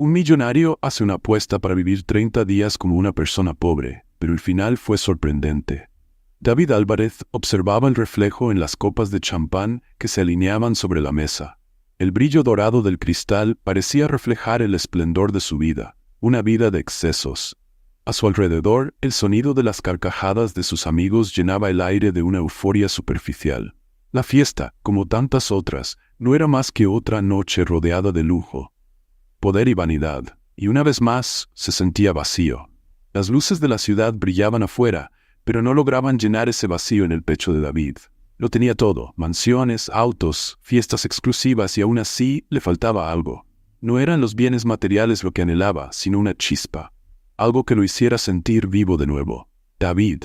Un millonario hace una apuesta para vivir 30 días como una persona pobre, pero el final fue sorprendente. David Álvarez observaba el reflejo en las copas de champán que se alineaban sobre la mesa. El brillo dorado del cristal parecía reflejar el esplendor de su vida, una vida de excesos. A su alrededor, el sonido de las carcajadas de sus amigos llenaba el aire de una euforia superficial. La fiesta, como tantas otras, no era más que otra noche rodeada de lujo, poder y vanidad, y una vez más se sentía vacío. Las luces de la ciudad brillaban afuera, pero no lograban llenar ese vacío en el pecho de David. Lo tenía todo: mansiones, autos, fiestas exclusivas, y aún así le faltaba algo. No eran los bienes materiales lo que anhelaba, sino una chispa. Algo que lo hiciera sentir vivo de nuevo. David.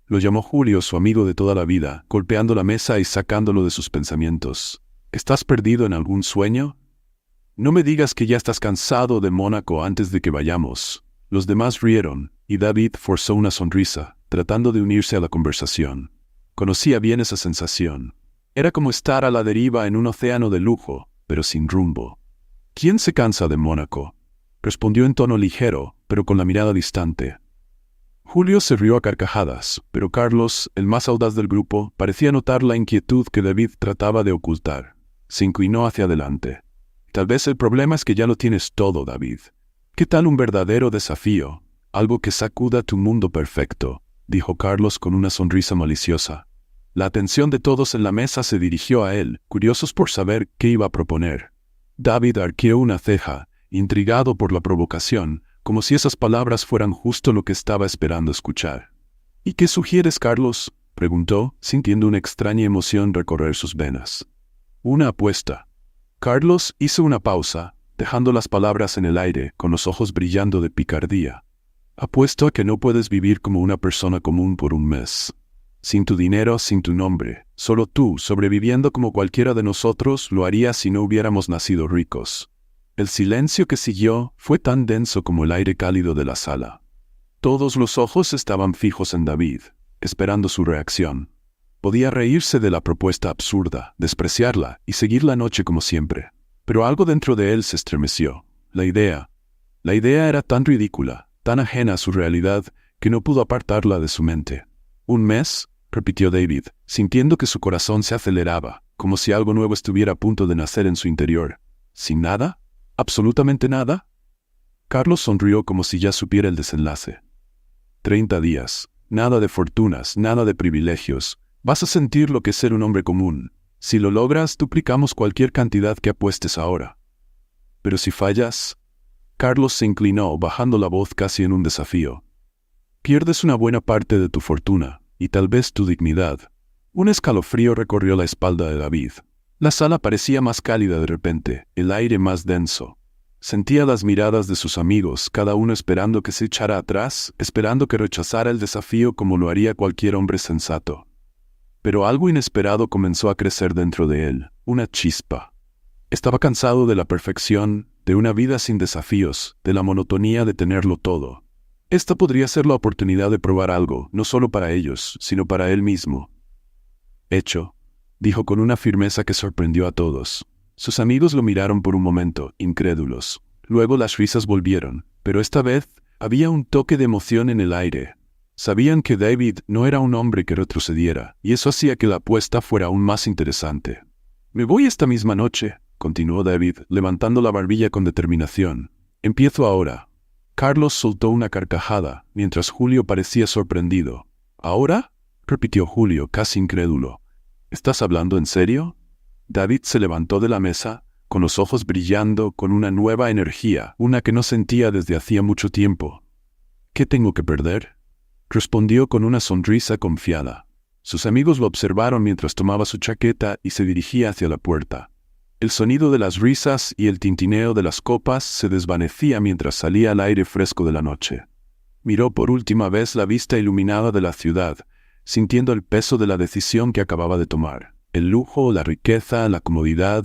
Lo llamó Julio, su amigo de toda la vida, golpeando la mesa y sacándolo de sus pensamientos. ¿Estás perdido en algún sueño? No me digas que ya estás cansado de Mónaco antes de que vayamos. Los demás rieron, y David forzó una sonrisa, tratando de unirse a la conversación. Conocía bien esa sensación. Era como estar a la deriva en un océano de lujo, pero sin rumbo. ¿Quién se cansa de Mónaco?, respondió en tono ligero, pero con la mirada distante. Julio se rió a carcajadas, pero Carlos, el más audaz del grupo, parecía notar la inquietud que David trataba de ocultar. Se inclinó hacia adelante. Tal vez el problema es que ya lo tienes todo, David. ¿Qué tal un verdadero desafío? Algo que sacuda tu mundo perfecto, dijo Carlos con una sonrisa maliciosa. La atención de todos en la mesa se dirigió a él, curiosos por saber qué iba a proponer. David arqueó una ceja, intrigado por la provocación, como si esas palabras fueran justo lo que estaba esperando escuchar. ¿Y qué sugieres, Carlos?, preguntó, sintiendo una extraña emoción recorrer sus venas. Una apuesta. Carlos hizo una pausa, dejando las palabras en el aire, con los ojos brillando de picardía. Apuesto a que no puedes vivir como una persona común por un mes. Sin tu dinero, sin tu nombre. Solo tú, sobreviviendo como cualquiera de nosotros, lo harías si no hubiéramos nacido ricos. El silencio que siguió fue tan denso como el aire cálido de la sala. Todos los ojos estaban fijos en David, esperando su reacción. Podía reírse de la propuesta absurda, despreciarla y seguir la noche como siempre. Pero algo dentro de él se estremeció. La idea era tan ridícula, tan ajena a su realidad, que no pudo apartarla de su mente. ¿Un mes?, repitió David, sintiendo que su corazón se aceleraba, como si algo nuevo estuviera a punto de nacer en su interior. ¿Sin nada? ¿Absolutamente nada? Carlos sonrió como si ya supiera el desenlace. 30 días. Nada de fortunas, nada de privilegios. Vas a sentir lo que es ser un hombre común. Si lo logras, duplicamos cualquier cantidad que apuestes ahora. Pero si fallas... Carlos se inclinó, bajando la voz casi en un desafío. Pierdes una buena parte de tu fortuna, y tal vez tu dignidad. Un escalofrío recorrió la espalda de David. La sala parecía más cálida de repente, el aire más denso. Sentía las miradas de sus amigos, cada uno esperando que se echara atrás, esperando que rechazara el desafío como lo haría cualquier hombre sensato. Pero algo inesperado comenzó a crecer dentro de él, una chispa. Estaba cansado de la perfección, de una vida sin desafíos, de la monotonía de tenerlo todo. Esta podría ser la oportunidad de probar algo, no solo para ellos, sino para él mismo. Hecho, dijo con una firmeza que sorprendió a todos. Sus amigos lo miraron por un momento, incrédulos. Luego las risas volvieron, pero esta vez había un toque de emoción en el aire. Sabían que David no era un hombre que retrocediera, y eso hacía que la apuesta fuera aún más interesante. «Me voy esta misma noche», continuó David, levantando la barbilla con determinación. «Empiezo ahora». Carlos soltó una carcajada, mientras Julio parecía sorprendido. «¿Ahora?», repitió Julio, casi incrédulo. «¿Estás hablando en serio?». David se levantó de la mesa, con los ojos brillando, con una nueva energía, una que no sentía desde hacía mucho tiempo. «¿Qué tengo que perder?», respondió con una sonrisa confiada. Sus amigos lo observaron mientras tomaba su chaqueta y se dirigía hacia la puerta. El sonido de las risas y el tintineo de las copas se desvanecía mientras salía al aire fresco de la noche. Miró por última vez la vista iluminada de la ciudad, sintiendo el peso de la decisión que acababa de tomar. El lujo, la riqueza, la comodidad.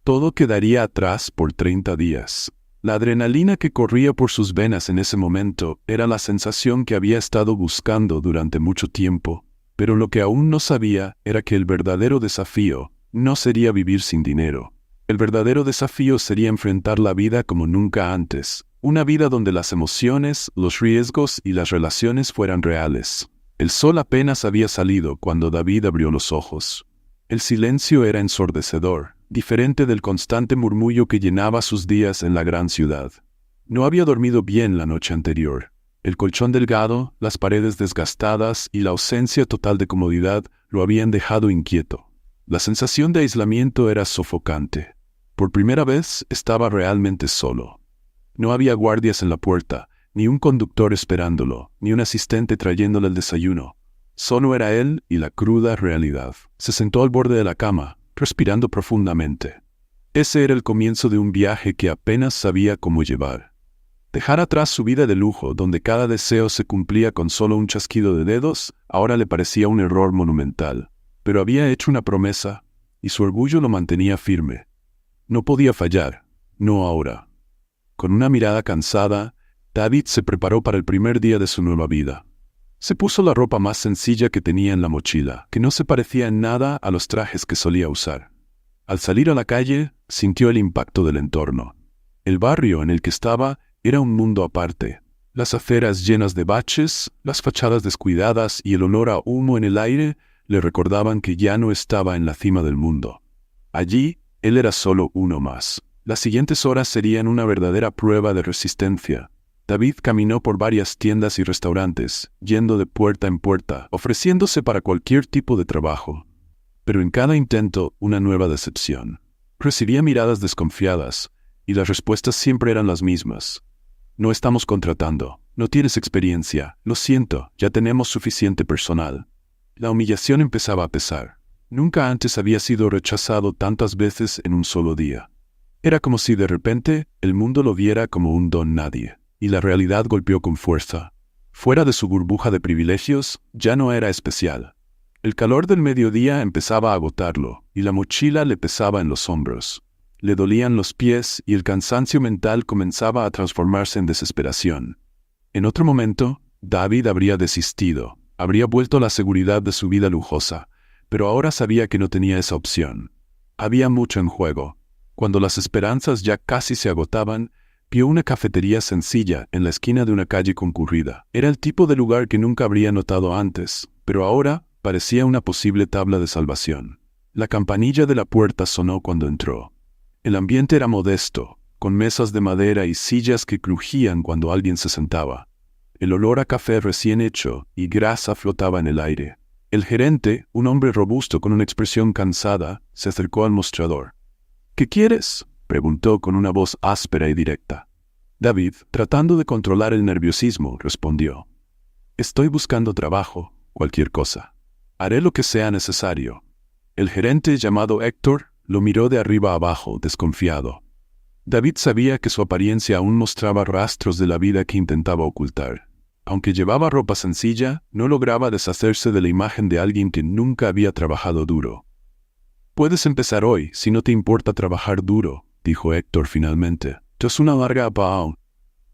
Todo quedaría atrás por 30 días. La adrenalina que corría por sus venas en ese momento era la sensación que había estado buscando durante mucho tiempo, pero lo que aún no sabía era que el verdadero desafío no sería vivir sin dinero. El verdadero desafío sería enfrentar la vida como nunca antes, una vida donde las emociones, los riesgos y las relaciones fueran reales. El sol apenas había salido cuando David abrió los ojos. El silencio era ensordecedor, diferente del constante murmullo que llenaba sus días en la gran ciudad. No había dormido bien la noche anterior. El colchón delgado, las paredes desgastadas y la ausencia total de comodidad lo habían dejado inquieto. La sensación de aislamiento era sofocante. Por primera vez estaba realmente solo. No había guardias en la puerta, ni un conductor esperándolo, ni un asistente trayéndole el desayuno. Solo era él y la cruda realidad. Se sentó al borde de la cama, respirando profundamente. Ese era el comienzo de un viaje que apenas sabía cómo llevar. Dejar atrás su vida de lujo, donde cada deseo se cumplía con solo un chasquido de dedos, ahora le parecía un error monumental. Pero había hecho una promesa, y su orgullo lo mantenía firme. No podía fallar, no ahora. Con una mirada cansada, David se preparó para el primer día de su nueva vida. Se puso la ropa más sencilla que tenía en la mochila, que no se parecía en nada a los trajes que solía usar. Al salir a la calle, sintió el impacto del entorno. El barrio en el que estaba era un mundo aparte. Las aceras llenas de baches, las fachadas descuidadas y el olor a humo en el aire le recordaban que ya no estaba en la cima del mundo. Allí, él era solo uno más. Las siguientes horas serían una verdadera prueba de resistencia. David caminó por varias tiendas y restaurantes, yendo de puerta en puerta, ofreciéndose para cualquier tipo de trabajo. Pero en cada intento, una nueva decepción. Recibía miradas desconfiadas, y las respuestas siempre eran las mismas. No estamos contratando, no tienes experiencia, lo siento, ya tenemos suficiente personal. La humillación empezaba a pesar. Nunca antes había sido rechazado tantas veces en un solo día. Era como si de repente el mundo lo viera como un don nadie. Y la realidad golpeó con fuerza. Fuera de su burbuja de privilegios, ya no era especial. El calor del mediodía empezaba a agotarlo, y la mochila le pesaba en los hombros. Le dolían los pies y el cansancio mental comenzaba a transformarse en desesperación. En otro momento, David habría desistido, habría vuelto a la seguridad de su vida lujosa, pero ahora sabía que no tenía esa opción. Había mucho en juego. Cuando las esperanzas ya casi se agotaban, vio una cafetería sencilla en la esquina de una calle concurrida. Era el tipo de lugar que nunca habría notado antes, pero ahora parecía una posible tabla de salvación. La campanilla de la puerta sonó cuando entró. El ambiente era modesto, con mesas de madera y sillas que crujían cuando alguien se sentaba. El olor a café recién hecho y grasa flotaba en el aire. El gerente, un hombre robusto con una expresión cansada, se acercó al mostrador. «¿Qué quieres?», preguntó con una voz áspera y directa. David, tratando de controlar el nerviosismo, respondió. «Estoy buscando trabajo, cualquier cosa. Haré lo que sea necesario». El gerente, llamado Héctor, lo miró de arriba abajo, desconfiado. David sabía que su apariencia aún mostraba rastros de la vida que intentaba ocultar. Aunque llevaba ropa sencilla, no lograba deshacerse de la imagen de alguien que nunca había trabajado duro. «Puedes empezar hoy, si no te importa trabajar duro», dijo Héctor finalmente. «Tras una larga pausa.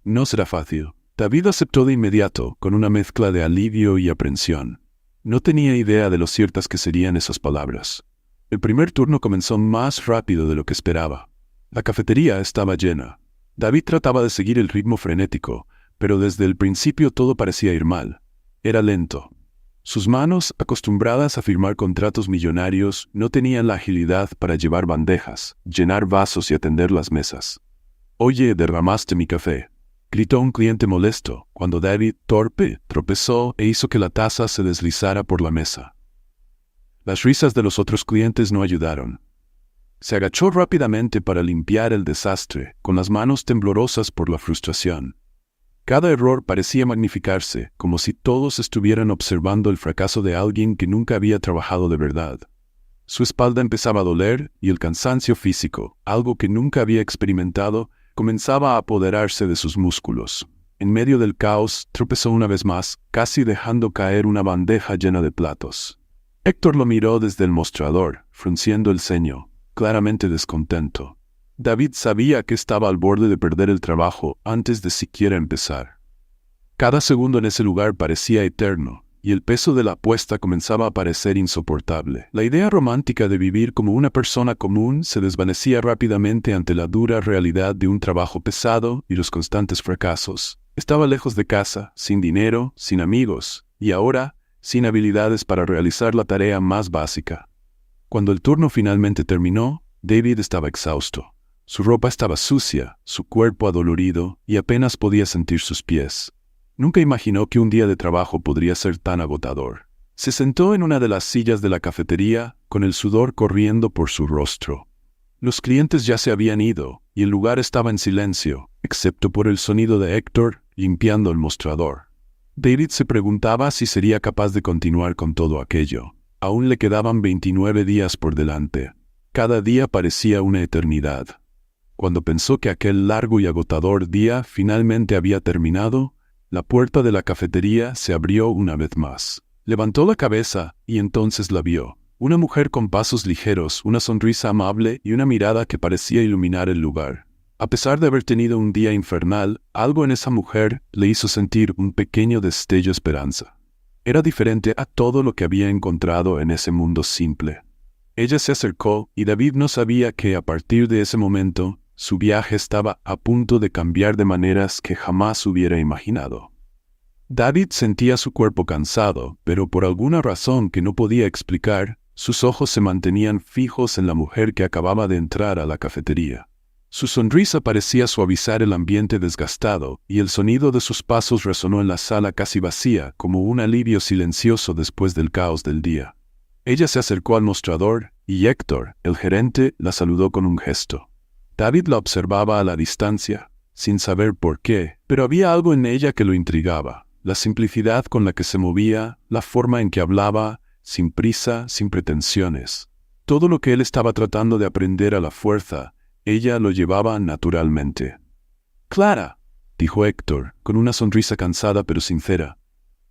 No será fácil». David aceptó de inmediato, con una mezcla de alivio y aprensión. No tenía idea de lo ciertas que serían esas palabras. El primer turno comenzó más rápido de lo que esperaba. La cafetería estaba llena. David trataba de seguir el ritmo frenético, pero desde el principio todo parecía ir mal. Era lento. Sus manos, acostumbradas a firmar contratos millonarios, no tenían la agilidad para llevar bandejas, llenar vasos y atender las mesas. «Oye, derramaste mi café», gritó un cliente molesto, cuando David, torpe, tropezó e hizo que la taza se deslizara por la mesa. Las risas de los otros clientes no ayudaron. Se agachó rápidamente para limpiar el desastre, con las manos temblorosas por la frustración. Cada error parecía magnificarse, como si todos estuvieran observando el fracaso de alguien que nunca había trabajado de verdad. Su espalda empezaba a doler y el cansancio físico, algo que nunca había experimentado, comenzaba a apoderarse de sus músculos. En medio del caos, tropezó una vez más, casi dejando caer una bandeja llena de platos. Héctor lo miró desde el mostrador, frunciendo el ceño, claramente descontento. David sabía que estaba al borde de perder el trabajo antes de siquiera empezar. Cada segundo en ese lugar parecía eterno, y el peso de la apuesta comenzaba a parecer insoportable. La idea romántica de vivir como una persona común se desvanecía rápidamente ante la dura realidad de un trabajo pesado y los constantes fracasos. Estaba lejos de casa, sin dinero, sin amigos, y ahora, sin habilidades para realizar la tarea más básica. Cuando el turno finalmente terminó, David estaba exhausto. Su ropa estaba sucia, su cuerpo adolorido, y apenas podía sentir sus pies. Nunca imaginó que un día de trabajo podría ser tan agotador. Se sentó en una de las sillas de la cafetería, con el sudor corriendo por su rostro. Los clientes ya se habían ido, y el lugar estaba en silencio, excepto por el sonido de Héctor limpiando el mostrador. David se preguntaba si sería capaz de continuar con todo aquello. Aún le quedaban 29 días por delante. Cada día parecía una eternidad. Cuando pensó que aquel largo y agotador día finalmente había terminado, la puerta de la cafetería se abrió una vez más. Levantó la cabeza y entonces la vio. Una mujer con pasos ligeros, una sonrisa amable y una mirada que parecía iluminar el lugar. A pesar de haber tenido un día infernal, algo en esa mujer le hizo sentir un pequeño destello de esperanza. Era diferente a todo lo que había encontrado en ese mundo simple. Ella se acercó y David no sabía que a partir de ese momento, su viaje estaba a punto de cambiar de maneras que jamás hubiera imaginado. David sentía su cuerpo cansado, pero por alguna razón que no podía explicar, sus ojos se mantenían fijos en la mujer que acababa de entrar a la cafetería. Su sonrisa parecía suavizar el ambiente desgastado, y el sonido de sus pasos resonó en la sala casi vacía como un alivio silencioso después del caos del día. Ella se acercó al mostrador, y Héctor, el gerente, la saludó con un gesto. David la observaba a la distancia, sin saber por qué, pero había algo en ella que lo intrigaba. La simplicidad con la que se movía, la forma en que hablaba, sin prisa, sin pretensiones. Todo lo que él estaba tratando de aprender a la fuerza, ella lo llevaba naturalmente. «Clara», dijo Héctor, con una sonrisa cansada pero sincera.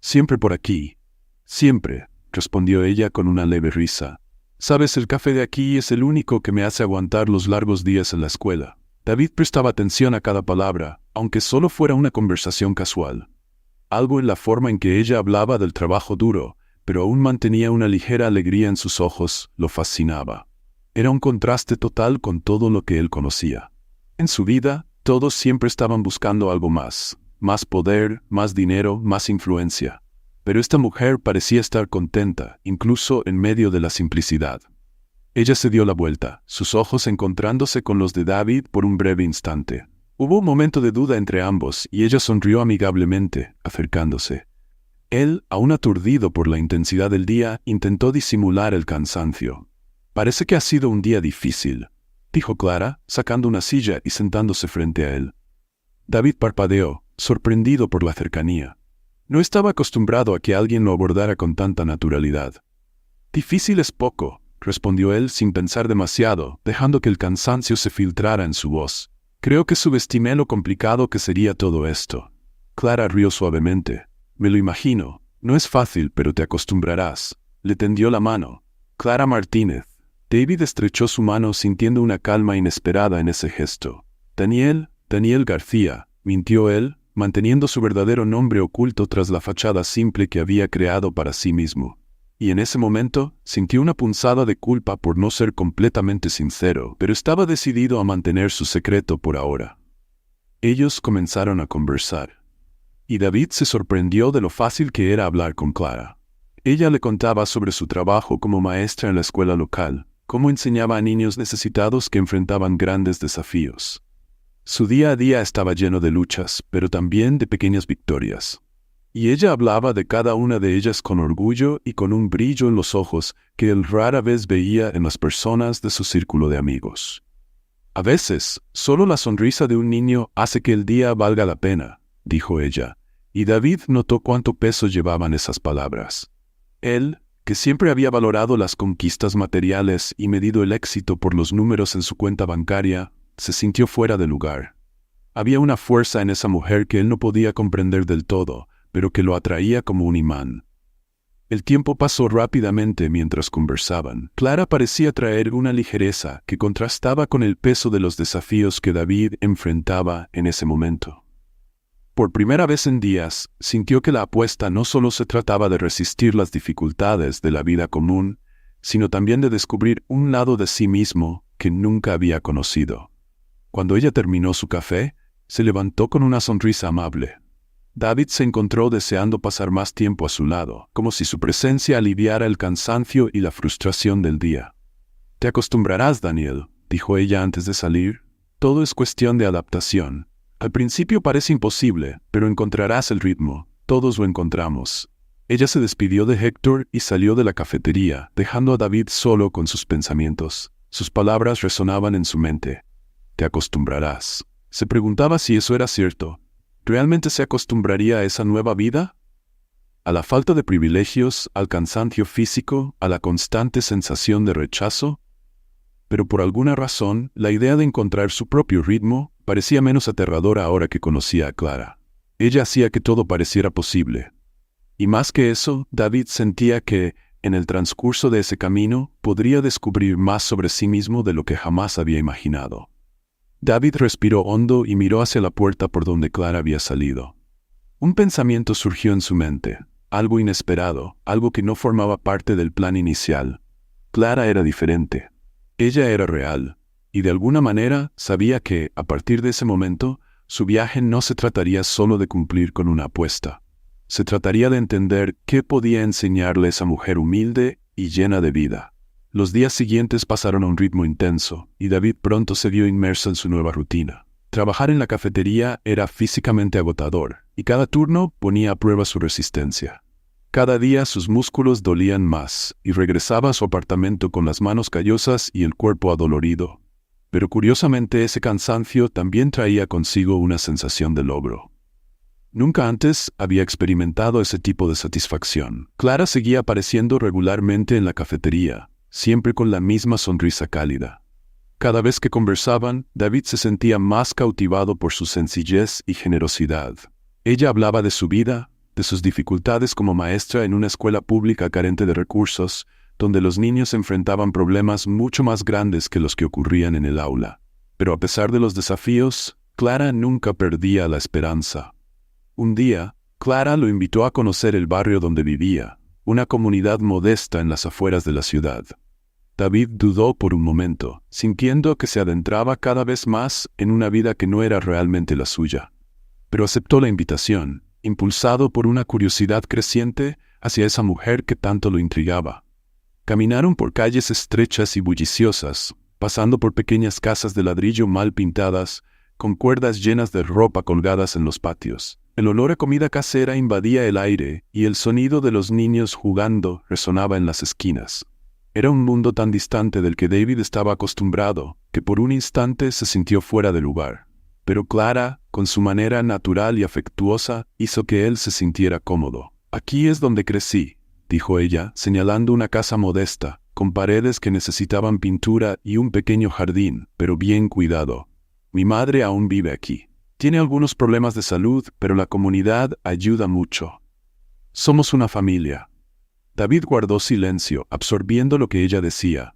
«Siempre por aquí». «Siempre», respondió ella con una leve risa. «Sabes, el café de aquí es el único que me hace aguantar los largos días en la escuela». David prestaba atención a cada palabra, aunque solo fuera una conversación casual. Algo en la forma en que ella hablaba del trabajo duro, pero aún mantenía una ligera alegría en sus ojos, lo fascinaba. Era un contraste total con todo lo que él conocía. En su vida, todos siempre estaban buscando algo más poder, más dinero, más influencia. Pero esta mujer parecía estar contenta, incluso en medio de la simplicidad. Ella se dio la vuelta, sus ojos encontrándose con los de David por un breve instante. Hubo un momento de duda entre ambos y ella sonrió amigablemente, acercándose. Él, aún aturdido por la intensidad del día, intentó disimular el cansancio. «Parece que ha sido un día difícil», dijo Clara, sacando una silla y sentándose frente a él. David parpadeó, sorprendido por la cercanía. No estaba acostumbrado a que alguien lo abordara con tanta naturalidad. «Difícil es poco», respondió él sin pensar demasiado, dejando que el cansancio se filtrara en su voz. «Creo que subestimé lo complicado que sería todo esto». Clara rió suavemente. «Me lo imagino. No es fácil, pero te acostumbrarás». Le tendió la mano. «Clara Martínez». David estrechó su mano sintiendo una calma inesperada en ese gesto. «Daniel García», mintió él, manteniendo su verdadero nombre oculto tras la fachada simple que había creado para sí mismo. Y en ese momento, sintió una punzada de culpa por no ser completamente sincero, pero estaba decidido a mantener su secreto por ahora. Ellos comenzaron a conversar. Y David se sorprendió de lo fácil que era hablar con Clara. Ella le contaba sobre su trabajo como maestra en la escuela local, cómo enseñaba a niños necesitados que enfrentaban grandes desafíos. Su día a día estaba lleno de luchas, pero también de pequeñas victorias. Y ella hablaba de cada una de ellas con orgullo y con un brillo en los ojos que él rara vez veía en las personas de su círculo de amigos. «A veces, solo la sonrisa de un niño hace que el día valga la pena», dijo ella, y David notó cuánto peso llevaban esas palabras. Él, que siempre había valorado las conquistas materiales y medido el éxito por los números en su cuenta bancaria, se sintió fuera de lugar. Había una fuerza en esa mujer que él no podía comprender del todo, pero que lo atraía como un imán. El tiempo pasó rápidamente mientras conversaban. Clara parecía traer una ligereza que contrastaba con el peso de los desafíos que David enfrentaba en ese momento. Por primera vez en días, sintió que la apuesta no solo se trataba de resistir las dificultades de la vida común, sino también de descubrir un lado de sí mismo que nunca había conocido. Cuando ella terminó su café, se levantó con una sonrisa amable. David se encontró deseando pasar más tiempo a su lado, como si su presencia aliviara el cansancio y la frustración del día. «Te acostumbrarás, Daniel», dijo ella antes de salir. «Todo es cuestión de adaptación. Al principio parece imposible, pero encontrarás el ritmo. Todos lo encontramos». Ella se despidió de Héctor y salió de la cafetería, dejando a David solo con sus pensamientos. Sus palabras resonaban en su mente. «Te acostumbrarás». Se preguntaba si eso era cierto. ¿Realmente se acostumbraría a esa nueva vida? ¿A la falta de privilegios, al cansancio físico, a la constante sensación de rechazo? Pero por alguna razón, la idea de encontrar su propio ritmo parecía menos aterradora ahora que conocía a Clara. Ella hacía que todo pareciera posible. Y más que eso, David sentía que, en el transcurso de ese camino, podría descubrir más sobre sí mismo de lo que jamás había imaginado. David respiró hondo y miró hacia la puerta por donde Clara había salido. Un pensamiento surgió en su mente, algo inesperado, algo que no formaba parte del plan inicial. Clara era diferente. Ella era real, y de alguna manera sabía que, a partir de ese momento, su viaje no se trataría solo de cumplir con una apuesta. Se trataría de entender qué podía enseñarle esa mujer humilde y llena de vida. Los días siguientes pasaron a un ritmo intenso, y David pronto se vio inmerso en su nueva rutina. Trabajar en la cafetería era físicamente agotador, y cada turno ponía a prueba su resistencia. Cada día sus músculos dolían más, y regresaba a su apartamento con las manos callosas y el cuerpo adolorido. Pero curiosamente ese cansancio también traía consigo una sensación de logro. Nunca antes había experimentado ese tipo de satisfacción. Clara seguía apareciendo regularmente en la cafetería, siempre con la misma sonrisa cálida. Cada vez que conversaban, David se sentía más cautivado por su sencillez y generosidad. Ella hablaba de su vida, de sus dificultades como maestra en una escuela pública carente de recursos, donde los niños enfrentaban problemas mucho más grandes que los que ocurrían en el aula. Pero a pesar de los desafíos, Clara nunca perdía la esperanza. Un día, Clara lo invitó a conocer el barrio donde vivía, una comunidad modesta en las afueras de la ciudad. David dudó por un momento, sintiendo que se adentraba cada vez más en una vida que no era realmente la suya. Pero aceptó la invitación, impulsado por una curiosidad creciente hacia esa mujer que tanto lo intrigaba. Caminaron por calles estrechas y bulliciosas, pasando por pequeñas casas de ladrillo mal pintadas, con cuerdas llenas de ropa colgadas en los patios. El olor a comida casera invadía el aire y el sonido de los niños jugando resonaba en las esquinas. Era un mundo tan distante del que David estaba acostumbrado, que por un instante se sintió fuera de lugar. Pero Clara, con su manera natural y afectuosa, hizo que él se sintiera cómodo. «Aquí es donde crecí», dijo ella, señalando una casa modesta, con paredes que necesitaban pintura y un pequeño jardín, pero bien cuidado. «Mi madre aún vive aquí. Tiene algunos problemas de salud, pero la comunidad ayuda mucho. Somos una familia». David guardó silencio, absorbiendo lo que ella decía.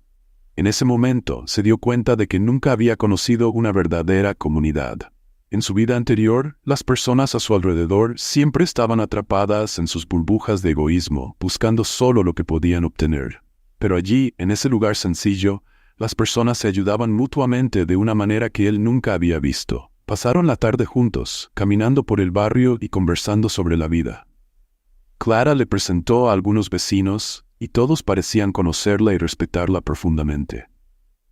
En ese momento se dio cuenta de que nunca había conocido una verdadera comunidad. En su vida anterior, las personas a su alrededor siempre estaban atrapadas en sus burbujas de egoísmo, buscando solo lo que podían obtener. Pero allí, en ese lugar sencillo, las personas se ayudaban mutuamente de una manera que él nunca había visto. Pasaron la tarde juntos, caminando por el barrio y conversando sobre la vida. Clara le presentó a algunos vecinos, y todos parecían conocerla y respetarla profundamente.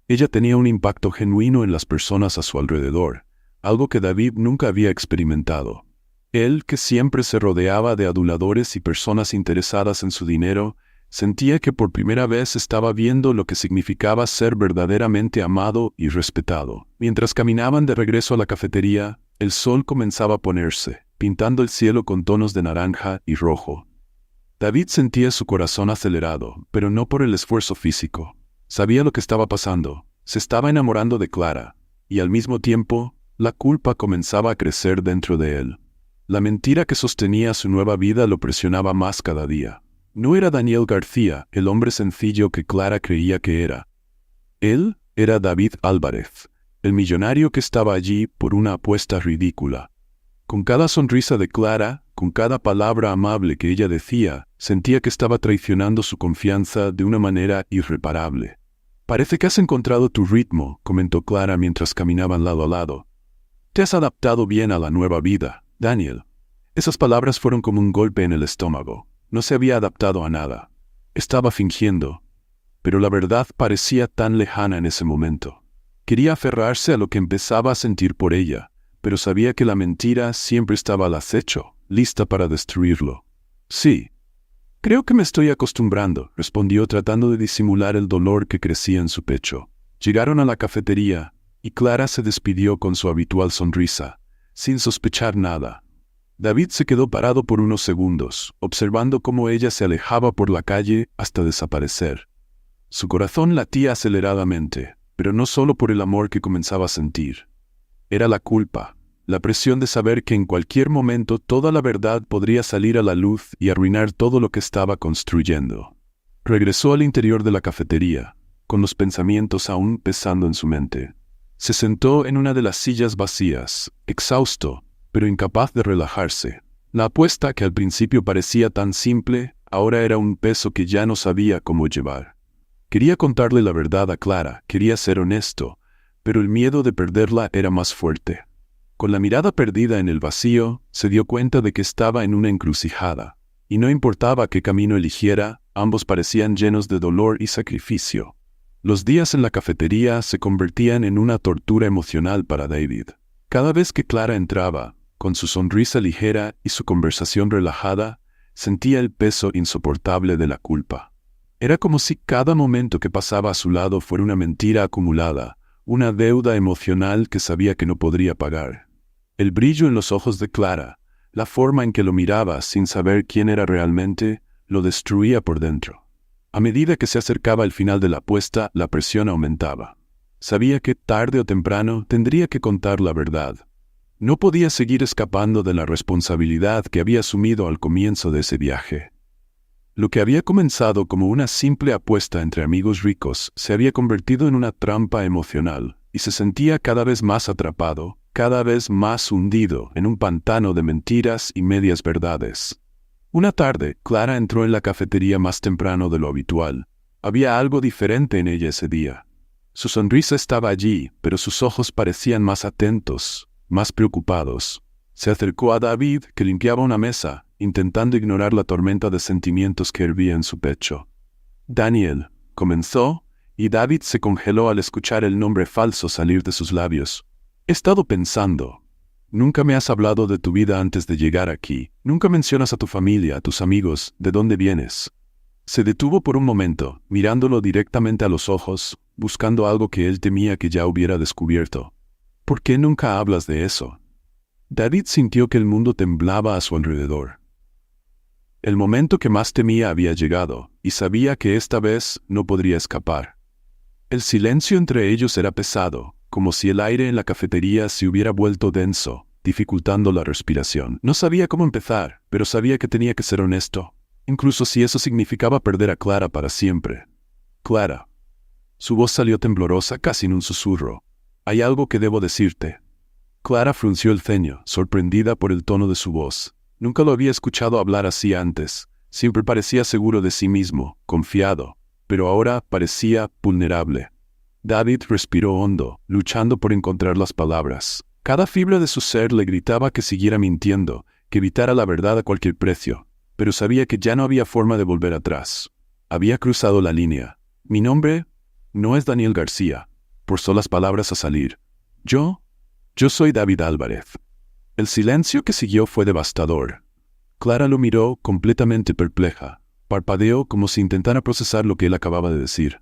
Ella tenía un impacto genuino en las personas a su alrededor, algo que David nunca había experimentado. Él, que siempre se rodeaba de aduladores y personas interesadas en su dinero, sentía que por primera vez estaba viendo lo que significaba ser verdaderamente amado y respetado. Mientras caminaban de regreso a la cafetería, el sol comenzaba a ponerse, pintando el cielo con tonos de naranja y rojo. David sentía su corazón acelerado, pero no por el esfuerzo físico. Sabía lo que estaba pasando, se estaba enamorando de Clara, y al mismo tiempo, la culpa comenzaba a crecer dentro de él. La mentira que sostenía su nueva vida lo presionaba más cada día. No era Daniel García, el hombre sencillo que Clara creía que era. Él era David Álvarez, el millonario que estaba allí por una apuesta ridícula. Con cada sonrisa de Clara, con cada palabra amable que ella decía, sentía que estaba traicionando su confianza de una manera irreparable. «Parece que has encontrado tu ritmo», comentó Clara mientras caminaban lado a lado. «Te has adaptado bien a la nueva vida, Daniel». Esas palabras fueron como un golpe en el estómago. No se había adaptado a nada. Estaba fingiendo. Pero la verdad parecía tan lejana en ese momento. Quería aferrarse a lo que empezaba a sentir por ella, pero sabía que la mentira siempre estaba al acecho, lista para destruirlo. «Sí. Creo que me estoy acostumbrando», respondió tratando de disimular el dolor que crecía en su pecho. Llegaron a la cafetería, y Clara se despidió con su habitual sonrisa, sin sospechar nada. David se quedó parado por unos segundos, observando cómo ella se alejaba por la calle hasta desaparecer. Su corazón latía aceleradamente, pero no solo por el amor que comenzaba a sentir. Era la culpa, la presión de saber que en cualquier momento toda la verdad podría salir a la luz y arruinar todo lo que estaba construyendo. Regresó al interior de la cafetería, con los pensamientos aún pesando en su mente. Se sentó en una de las sillas vacías, exhausto, pero incapaz de relajarse. La apuesta que al principio parecía tan simple, ahora era un peso que ya no sabía cómo llevar. Quería contarle la verdad a Clara, quería ser honesto, pero el miedo de perderla era más fuerte. Con la mirada perdida en el vacío, se dio cuenta de que estaba en una encrucijada, y no importaba qué camino eligiera, ambos parecían llenos de dolor y sacrificio. Los días en la cafetería se convertían en una tortura emocional para David. Cada vez que Clara entraba, con su sonrisa ligera y su conversación relajada, sentía el peso insoportable de la culpa. Era como si cada momento que pasaba a su lado fuera una mentira acumulada, una deuda emocional que sabía que no podría pagar. El brillo en los ojos de Clara, la forma en que lo miraba sin saber quién era realmente, lo destruía por dentro. A medida que se acercaba el final de la apuesta, la presión aumentaba. Sabía que tarde o temprano tendría que contar la verdad. No podía seguir escapando de la responsabilidad que había asumido al comienzo de ese viaje. Lo que había comenzado como una simple apuesta entre amigos ricos se había convertido en una trampa emocional, y se sentía cada vez más atrapado, cada vez más hundido en un pantano de mentiras y medias verdades. Una tarde, Clara entró en la cafetería más temprano de lo habitual. Había algo diferente en ella ese día. Su sonrisa estaba allí, pero sus ojos parecían más atentos, más preocupados. Se acercó a David, que limpiaba una mesa, intentando ignorar la tormenta de sentimientos que hervía en su pecho. «Daniel», comenzó, y David se congeló al escuchar el nombre falso salir de sus labios. «He estado pensando. Nunca me has hablado de tu vida antes de llegar aquí. Nunca mencionas a tu familia, a tus amigos, de dónde vienes». Se detuvo por un momento, mirándolo directamente a los ojos, buscando algo que él temía que ya hubiera descubierto. «¿Por qué nunca hablas de eso?» David sintió que el mundo temblaba a su alrededor. El momento que más temía había llegado, y sabía que esta vez no podría escapar. El silencio entre ellos era pesado, como si el aire en la cafetería se hubiera vuelto denso, dificultando la respiración. No sabía cómo empezar, pero sabía que tenía que ser honesto, incluso si eso significaba perder a Clara para siempre. «Clara». Su voz salió temblorosa, casi en un susurro. «Hay algo que debo decirte». Clara frunció el ceño, sorprendida por el tono de su voz. Nunca lo había escuchado hablar así antes. Siempre parecía seguro de sí mismo, confiado, pero ahora parecía vulnerable. David respiró hondo, luchando por encontrar las palabras. Cada fibra de su ser le gritaba que siguiera mintiendo, que evitara la verdad a cualquier precio, pero sabía que ya no había forma de volver atrás. Había cruzado la línea. «Mi nombre no es Daniel García», forzó las palabras a salir. Yo soy David Álvarez». El silencio que siguió fue devastador. Clara lo miró completamente perpleja. Parpadeó como si intentara procesar lo que él acababa de decir.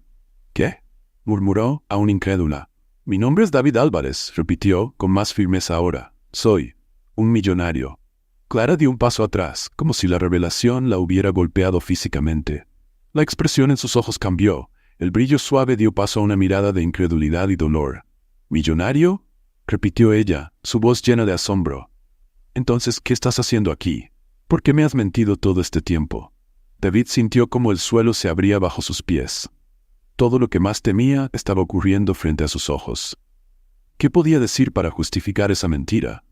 «¿Qué?», murmuró, aún incrédula. «Mi nombre es David Álvarez», repitió, con más firmeza ahora. «Soy un millonario». Clara dio un paso atrás, como si la revelación la hubiera golpeado físicamente. La expresión en sus ojos cambió. El brillo suave dio paso a una mirada de incredulidad y dolor. «¿Millonario?», repitió ella, su voz llena de asombro. «Entonces, ¿qué estás haciendo aquí? ¿Por qué me has mentido todo este tiempo?» David sintió como el suelo se abría bajo sus pies. Todo lo que más temía estaba ocurriendo frente a sus ojos. ¿Qué podía decir para justificar esa mentira?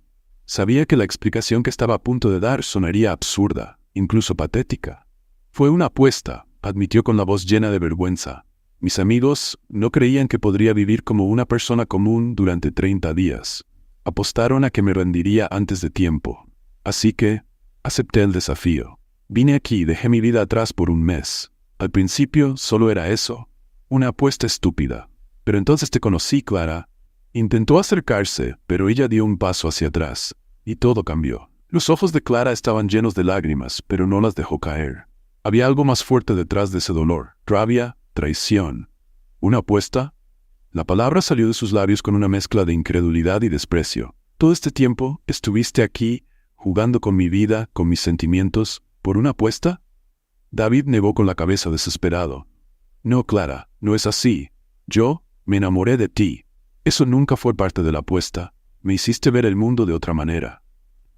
Sabía que la explicación que estaba a punto de dar sonaría absurda, incluso patética. Fue una apuesta, admitió con la voz llena de vergüenza. Mis amigos no creían que podría vivir como una persona común durante 30 días. Apostaron a que me rendiría antes de tiempo. Así que acepté el desafío. Vine aquí y dejé mi vida atrás por un mes. Al principio solo era eso, una apuesta estúpida. Pero entonces te conocí, Clara. Intentó acercarse, pero ella dio un paso hacia atrás, y todo cambió. Los ojos de Clara estaban llenos de lágrimas, pero no las dejó caer. Había algo más fuerte detrás de ese dolor, rabia, traición. ¿Una apuesta? La palabra salió de sus labios con una mezcla de incredulidad y desprecio. Todo este tiempo estuviste aquí, jugando con mi vida, con mis sentimientos, ¿por una apuesta? David negó con la cabeza desesperado. No, Clara, no es así. Yo me enamoré de ti. Eso nunca fue parte de la apuesta. Me hiciste ver el mundo de otra manera.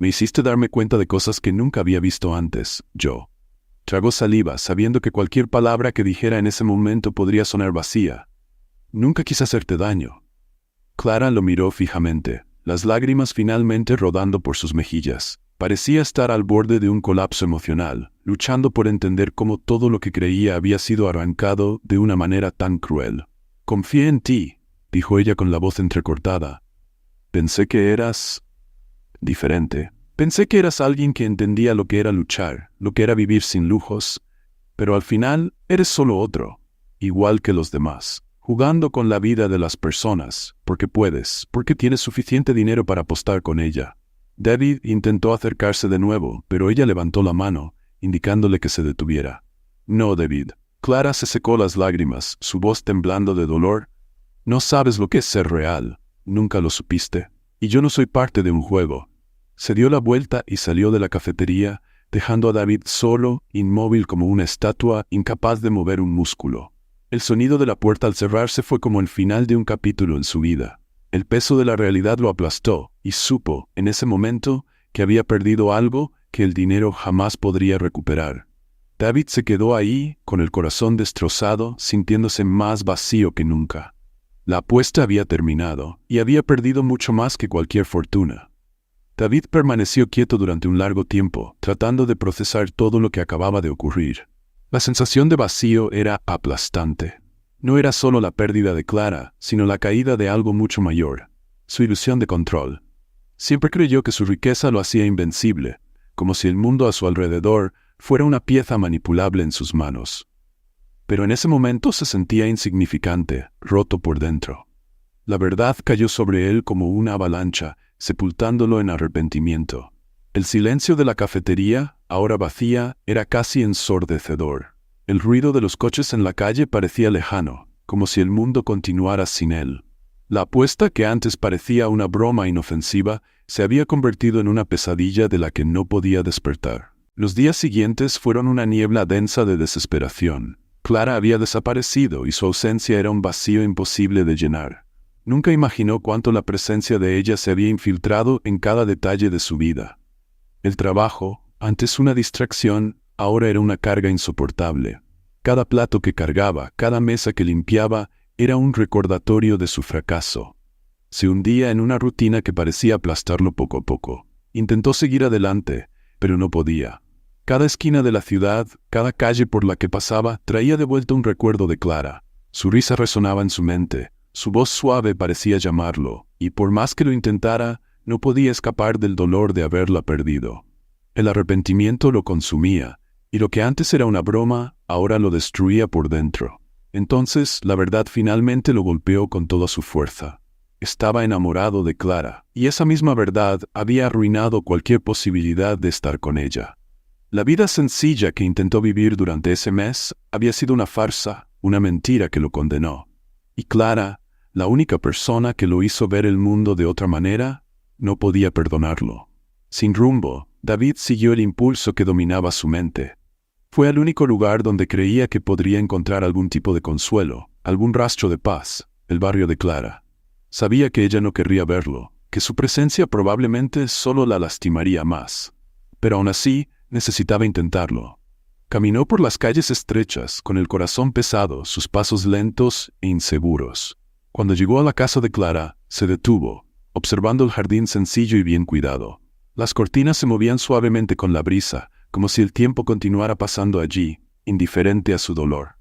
Me hiciste darme cuenta de cosas que nunca había visto antes, yo. Tragó saliva, sabiendo que cualquier palabra que dijera en ese momento podría sonar vacía. Nunca quise hacerte daño. Clara lo miró fijamente, las lágrimas finalmente rodando por sus mejillas. Parecía estar al borde de un colapso emocional, luchando por entender cómo todo lo que creía había sido arrancado de una manera tan cruel. Confié en ti, dijo ella con la voz entrecortada. Pensé que eras diferente. Pensé que eras alguien que entendía lo que era luchar, lo que era vivir sin lujos, pero al final eres solo otro, igual que los demás, jugando con la vida de las personas, porque puedes, porque tienes suficiente dinero para apostar con ella. David intentó acercarse de nuevo, pero ella levantó la mano, indicándole que se detuviera. No, David. Clara se secó las lágrimas, su voz temblando de dolor. No sabes lo que es ser real, nunca lo supiste, y yo no soy parte de un juego. Se dio la vuelta y salió de la cafetería, dejando a David solo, inmóvil como una estatua, incapaz de mover un músculo. El sonido de la puerta al cerrarse fue como el final de un capítulo en su vida. El peso de la realidad lo aplastó, y supo, en ese momento, que había perdido algo que el dinero jamás podría recuperar. David se quedó ahí, con el corazón destrozado, sintiéndose más vacío que nunca. La apuesta había terminado, y había perdido mucho más que cualquier fortuna. David permaneció quieto durante un largo tiempo, tratando de procesar todo lo que acababa de ocurrir. La sensación de vacío era aplastante. No era solo la pérdida de Clara, sino la caída de algo mucho mayor, su ilusión de control. Siempre creyó que su riqueza lo hacía invencible, como si el mundo a su alrededor fuera una pieza manipulable en sus manos. Pero en ese momento se sentía insignificante, roto por dentro. La verdad cayó sobre él como una avalancha, sepultándolo en arrepentimiento. El silencio de la cafetería, ahora vacía, era casi ensordecedor. El ruido de los coches en la calle parecía lejano, como si el mundo continuara sin él. La apuesta que antes parecía una broma inofensiva se había convertido en una pesadilla de la que no podía despertar. Los días siguientes fueron una niebla densa de desesperación. Clara había desaparecido y su ausencia era un vacío imposible de llenar. Nunca imaginó cuánto la presencia de ella se había infiltrado en cada detalle de su vida. El trabajo, antes una distracción, ahora era una carga insoportable. Cada plato que cargaba, cada mesa que limpiaba, era un recordatorio de su fracaso. Se hundía en una rutina que parecía aplastarlo poco a poco. Intentó seguir adelante, pero no podía. Cada esquina de la ciudad, cada calle por la que pasaba, traía de vuelta un recuerdo de Clara. Su risa resonaba en su mente, su voz suave parecía llamarlo, y por más que lo intentara, no podía escapar del dolor de haberla perdido. El arrepentimiento lo consumía, y lo que antes era una broma, ahora lo destruía por dentro. Entonces, la verdad finalmente lo golpeó con toda su fuerza. Estaba enamorado de Clara, y esa misma verdad había arruinado cualquier posibilidad de estar con ella. La vida sencilla que intentó vivir durante ese mes había sido una farsa, una mentira que lo condenó. Y Clara, la única persona que lo hizo ver el mundo de otra manera, no podía perdonarlo. Sin rumbo, David siguió el impulso que dominaba su mente. Fue al único lugar donde creía que podría encontrar algún tipo de consuelo, algún rastro de paz, el barrio de Clara. Sabía que ella no querría verlo, que su presencia probablemente solo la lastimaría más. Pero aún así, necesitaba intentarlo. Caminó por las calles estrechas, con el corazón pesado, sus pasos lentos e inseguros. Cuando llegó a la casa de Clara, se detuvo, observando el jardín sencillo y bien cuidado. Las cortinas se movían suavemente con la brisa, como si el tiempo continuara pasando allí, indiferente a su dolor.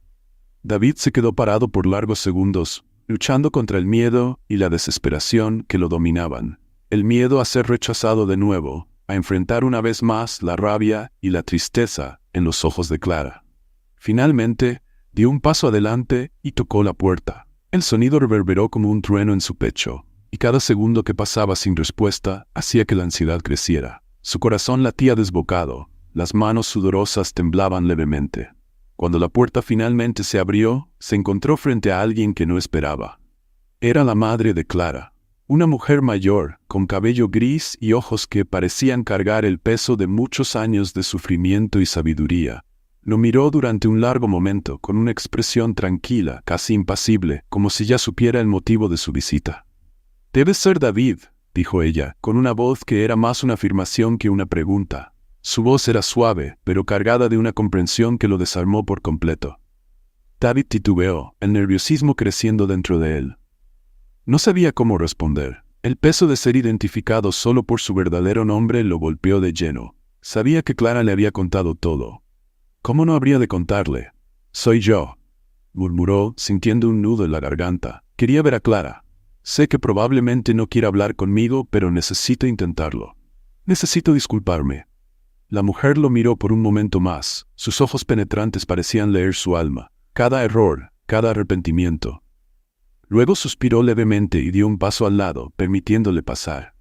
David se quedó parado por largos segundos, luchando contra el miedo y la desesperación que lo dominaban. El miedo a ser rechazado de nuevo, a enfrentar una vez más la rabia y la tristeza en los ojos de Clara. Finalmente, dio un paso adelante y tocó la puerta. El sonido reverberó como un trueno en su pecho, y cada segundo que pasaba sin respuesta hacía que la ansiedad creciera. Su corazón latía desbocado, las manos sudorosas temblaban levemente. Cuando la puerta finalmente se abrió, se encontró frente a alguien que no esperaba. Era la madre de Clara, una mujer mayor, con cabello gris y ojos que parecían cargar el peso de muchos años de sufrimiento y sabiduría. Lo miró durante un largo momento, con una expresión tranquila, casi impasible, como si ya supiera el motivo de su visita. «Debe ser David», dijo ella, con una voz que era más una afirmación que una pregunta. Su voz era suave, pero cargada de una comprensión que lo desarmó por completo. David titubeó, el nerviosismo creciendo dentro de él. No sabía cómo responder. El peso de ser identificado solo por su verdadero nombre lo golpeó de lleno. Sabía que Clara le había contado todo. ¿Cómo no habría de contarle? «Soy yo», murmuró, sintiendo un nudo en la garganta. «Quería ver a Clara. Sé que probablemente no quiera hablar conmigo, pero necesito intentarlo. Necesito disculparme». La mujer lo miró por un momento más. Sus ojos penetrantes parecían leer su alma. Cada error, cada arrepentimiento. Luego suspiró levemente y dio un paso al lado, permitiéndole pasar.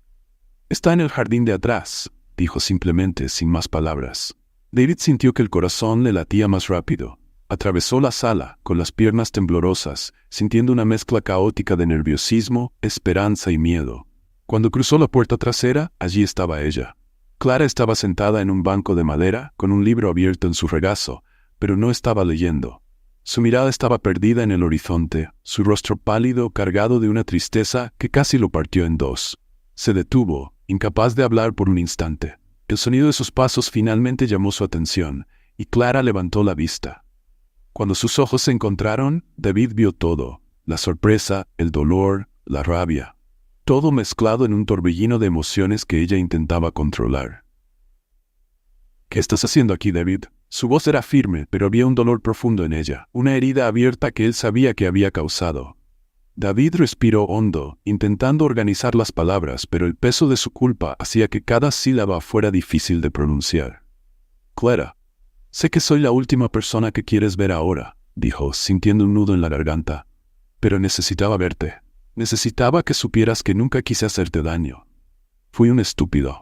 «Está en el jardín de atrás», dijo simplemente, sin más palabras. David sintió que el corazón le latía más rápido. Atravesó la sala, con las piernas temblorosas, sintiendo una mezcla caótica de nerviosismo, esperanza y miedo. Cuando cruzó la puerta trasera, allí estaba ella. Clara estaba sentada en un banco de madera, con un libro abierto en su regazo, pero no estaba leyendo. Su mirada estaba perdida en el horizonte, su rostro pálido, cargado de una tristeza que casi lo partió en dos. Se detuvo, incapaz de hablar por un instante. El sonido de sus pasos finalmente llamó su atención, y Clara levantó la vista. Cuando sus ojos se encontraron, David vio todo: la sorpresa, el dolor, la rabia. Todo mezclado en un torbellino de emociones que ella intentaba controlar. «¿Qué estás haciendo aquí, David?» Su voz era firme, pero había un dolor profundo en ella, una herida abierta que él sabía que había causado. David respiró hondo, intentando organizar las palabras, pero el peso de su culpa hacía que cada sílaba fuera difícil de pronunciar. «Clara, sé que soy la última persona que quieres ver ahora», dijo, sintiendo un nudo en la garganta. «Pero necesitaba verte. Necesitaba que supieras que nunca quise hacerte daño. Fui un estúpido.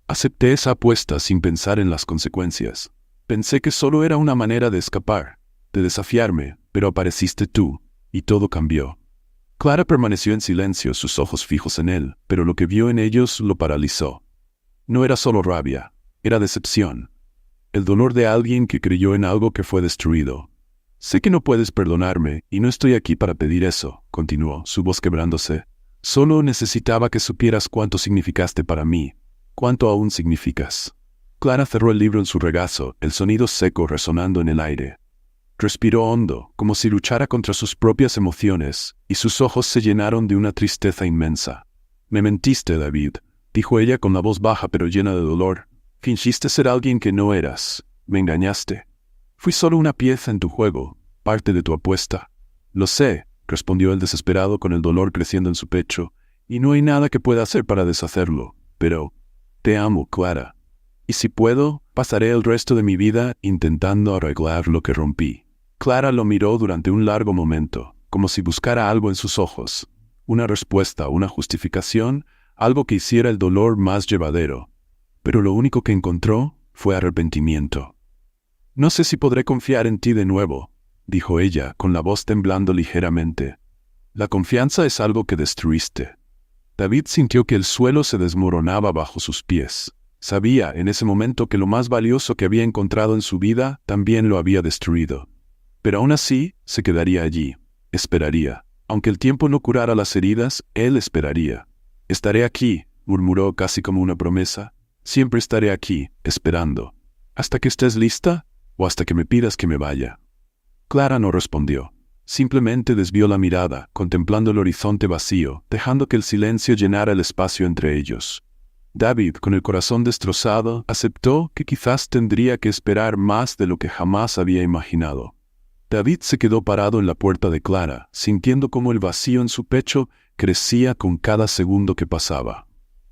Acepté esa apuesta sin pensar en las consecuencias. Pensé que solo era una manera de escapar, de desafiarme, pero apareciste tú, y todo cambió». Clara permaneció en silencio, sus ojos fijos en él, pero lo que vio en ellos lo paralizó. No era solo rabia, era decepción. El dolor de alguien que creyó en algo que fue destruido. «Sé que no puedes perdonarme, y no estoy aquí para pedir eso», continuó, su voz quebrándose. «Solo necesitaba que supieras cuánto significaste para mí, cuánto aún significas». Clara cerró el libro en su regazo, el sonido seco resonando en el aire. Respiró hondo, como si luchara contra sus propias emociones, y sus ojos se llenaron de una tristeza inmensa. «Me mentiste, David», dijo ella con la voz baja pero llena de dolor. «Fingiste ser alguien que no eras. Me engañaste. Fui solo una pieza en tu juego, parte de tu apuesta». «Lo sé», respondió él desesperado con el dolor creciendo en su pecho, «y no hay nada que pueda hacer para deshacerlo. Pero te amo, Clara. Y si puedo, pasaré el resto de mi vida intentando arreglar lo que rompí». Clara lo miró durante un largo momento, como si buscara algo en sus ojos. Una respuesta, una justificación, algo que hiciera el dolor más llevadero. Pero lo único que encontró fue arrepentimiento. «No sé si podré confiar en ti de nuevo», dijo ella, con la voz temblando ligeramente. «La confianza es algo que destruiste». David sintió que el suelo se desmoronaba bajo sus pies. Sabía en ese momento que lo más valioso que había encontrado en su vida también lo había destruido. Pero aún así, se quedaría allí. Esperaría. Aunque el tiempo no curara las heridas, él esperaría. «Estaré aquí», murmuró casi como una promesa. «Siempre estaré aquí, esperando. ¿Hasta que estés lista? ¿O hasta que me pidas que me vaya?» Clara no respondió. Simplemente desvió la mirada, contemplando el horizonte vacío, dejando que el silencio llenara el espacio entre ellos. David, con el corazón destrozado, aceptó que quizás tendría que esperar más de lo que jamás había imaginado. David se quedó parado en la puerta de Clara, sintiendo cómo el vacío en su pecho crecía con cada segundo que pasaba.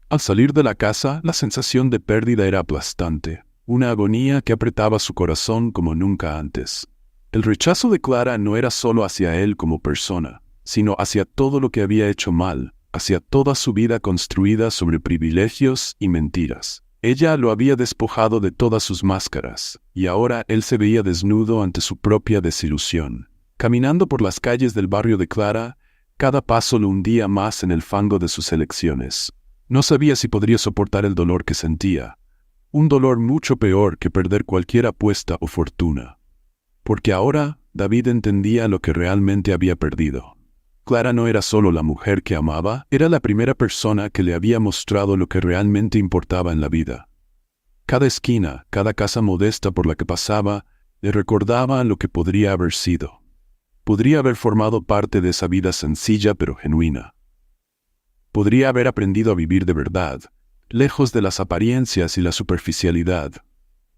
Al salir de la casa, la sensación de pérdida era aplastante, una agonía que apretaba su corazón como nunca antes. El rechazo de Clara no era solo hacia él como persona, sino hacia todo lo que había hecho mal, hacia toda su vida construida sobre privilegios y mentiras. Ella lo había despojado de todas sus máscaras, y ahora él se veía desnudo ante su propia desilusión. Caminando por las calles del barrio de Clara, cada paso lo hundía más en el fango de sus elecciones. No sabía si podría soportar el dolor que sentía, un dolor mucho peor que perder cualquier apuesta o fortuna. Porque ahora David entendía lo que realmente había perdido. Clara no era solo la mujer que amaba, era la primera persona que le había mostrado lo que realmente importaba en la vida. Cada esquina, cada casa modesta por la que pasaba, le recordaba lo que podría haber sido. Podría haber formado parte de esa vida sencilla pero genuina. Podría haber aprendido a vivir de verdad, lejos de las apariencias y la superficialidad.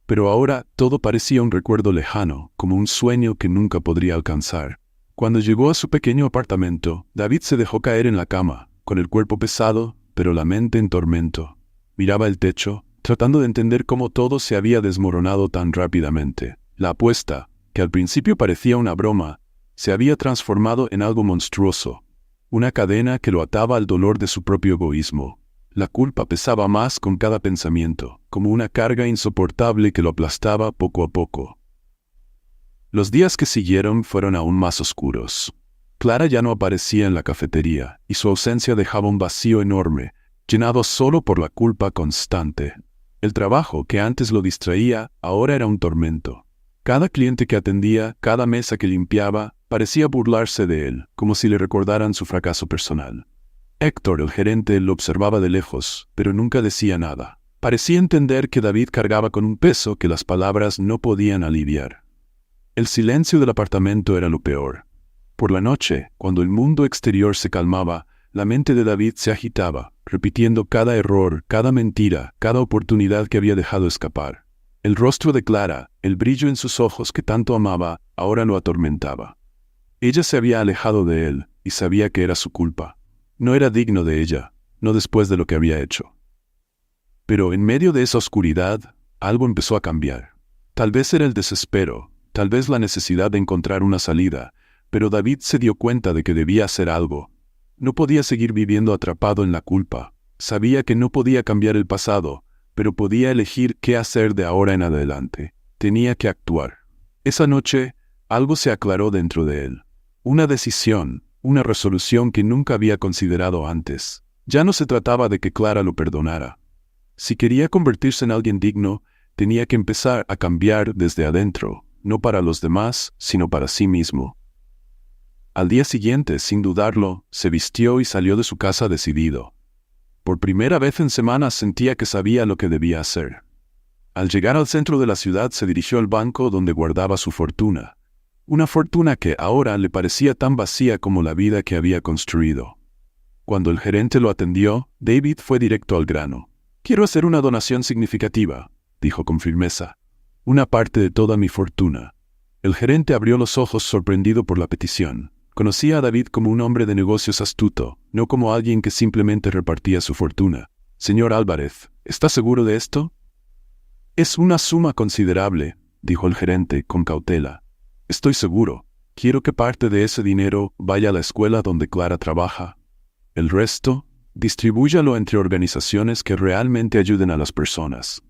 Pero ahora todo parecía un recuerdo lejano, como un sueño que nunca podría alcanzar. Cuando llegó a su pequeño apartamento, David se dejó caer en la cama, con el cuerpo pesado, pero la mente en tormento. Miraba el techo, tratando de entender cómo todo se había desmoronado tan rápidamente. La apuesta, que al principio parecía una broma, se había transformado en algo monstruoso, una cadena que lo ataba al dolor de su propio egoísmo. La culpa pesaba más con cada pensamiento, como una carga insoportable que lo aplastaba poco a poco. Los días que siguieron fueron aún más oscuros. Clara ya no aparecía en la cafetería, y su ausencia dejaba un vacío enorme, llenado solo por la culpa constante. El trabajo que antes lo distraía, ahora era un tormento. Cada cliente que atendía, cada mesa que limpiaba, parecía burlarse de él, como si le recordaran su fracaso personal. Héctor, el gerente, lo observaba de lejos, pero nunca decía nada. Parecía entender que David cargaba con un peso que las palabras no podían aliviar. El silencio del apartamento era lo peor. Por la noche, cuando el mundo exterior se calmaba, la mente de David se agitaba, repitiendo cada error, cada mentira, cada oportunidad que había dejado escapar. El rostro de Clara, el brillo en sus ojos que tanto amaba, ahora lo atormentaba. Ella se había alejado de él, y sabía que era su culpa. No era digno de ella, no después de lo que había hecho. Pero en medio de esa oscuridad, algo empezó a cambiar. Tal vez era el desespero, tal vez la necesidad de encontrar una salida, pero David se dio cuenta de que debía hacer algo. No podía seguir viviendo atrapado en la culpa. Sabía que no podía cambiar el pasado, pero podía elegir qué hacer de ahora en adelante. Tenía que actuar. Esa noche, algo se aclaró dentro de él. Una decisión, una resolución que nunca había considerado antes. Ya no se trataba de que Clara lo perdonara. Si quería convertirse en alguien digno, tenía que empezar a cambiar desde adentro, no para los demás, sino para sí mismo. Al día siguiente, sin dudarlo, se vistió y salió de su casa decidido. Por primera vez en semanas sentía que sabía lo que debía hacer. Al llegar al centro de la ciudad se dirigió al banco donde guardaba su fortuna. Una fortuna que ahora le parecía tan vacía como la vida que había construido. Cuando el gerente lo atendió, David fue directo al grano. «Quiero hacer una donación significativa», dijo con firmeza. «Una parte de toda mi fortuna». El gerente abrió los ojos sorprendido por la petición. Conocía a David como un hombre de negocios astuto, no como alguien que simplemente repartía su fortuna. «Señor Álvarez, ¿está seguro de esto?» «Es una suma considerable», dijo el gerente con cautela. «Estoy seguro. Quiero que parte de ese dinero vaya a la escuela donde Clara trabaja. El resto, distribúyalo entre organizaciones que realmente ayuden a las personas».